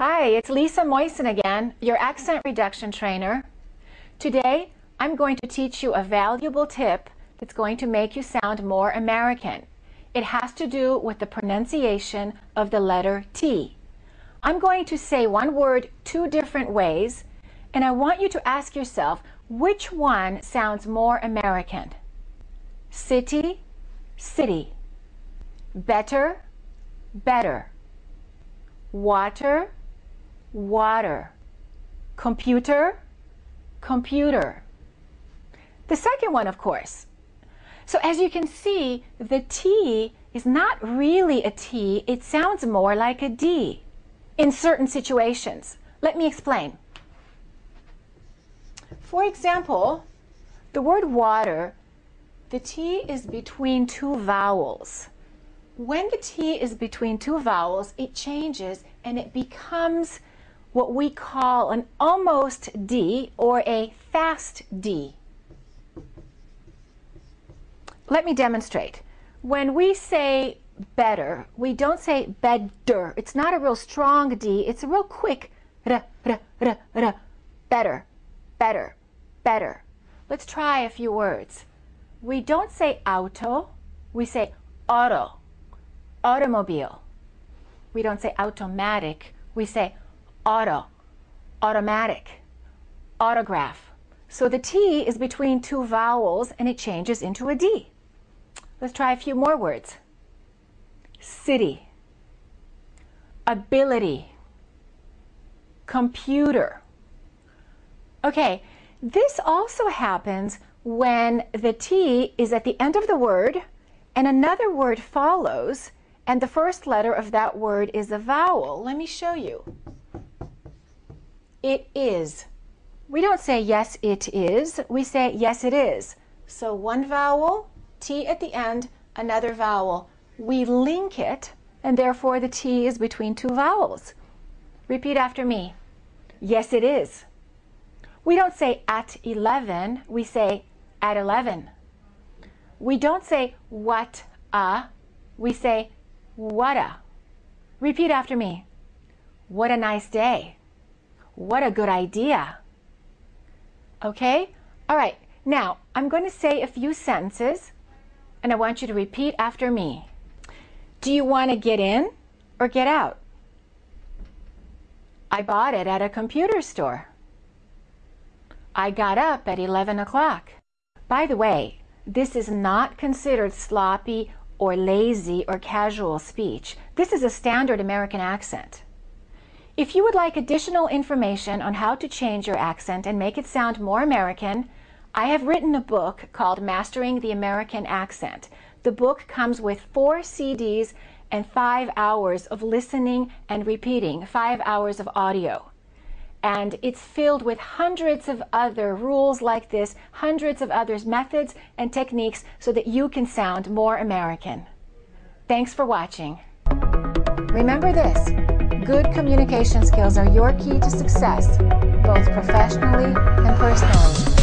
Hi, it's Lisa Moisen again, your accent reduction trainer. Today, I'm going to teach you a valuable tip that's going to make you sound more American. It has to do with the pronunciation of the letter T. I'm going to say one word two different ways, and I want you to ask yourself which one sounds more American. City, city. Better, better. Water, water. Computer, computer. The second one, of course. So as you can see, the T is not really a T. It sounds more like a D in certain situations. Let me explain. For example, the word water, the T is between two vowels. When the T is between two vowels, it changes and it becomes what we call an almost D or a fast D. Let me demonstrate. When we say better, we don't say better. It's not a real strong D. It's a real quick better, better, better. Let's try a few words. We don't say auto. We say auto, automobile. We don't say automatic. We say auto, automatic, autograph. So the T is between two vowels and it changes into a D. Let's try a few more words. City, ability, computer. Okay, this also happens when the T is at the end of the word and another word follows and the first letter of that word is a vowel. Let me show you. It is. We don't say yes it is, we say yes it is. So one vowel, T at the end, another vowel. We link it and therefore the T is between two vowels. Repeat after me. Yes it is. We don't say at 11, we say at 11. We don't say what a, we say what a. Repeat after me. What a nice day. What a good idea. Okay? All right. Now, I'm going to say a few sentences, and I want you to repeat after me. Do you want to get in or get out? I bought it at a computer store. I got up at 11 o'clock. By the way, this is not considered sloppy or lazy or casual speech. This is a standard American accent. If you would like additional information on how to change your accent and make it sound more American, I have written a book called Mastering the American Accent. The book comes with 4 CDs and 5 hours of listening and repeating, 5 hours of audio. And it's filled with hundreds of other rules like this, hundreds of other methods and techniques so that you can sound more American. Thanks for watching. Remember this. Good communication skills are your key to success, both professionally and personally.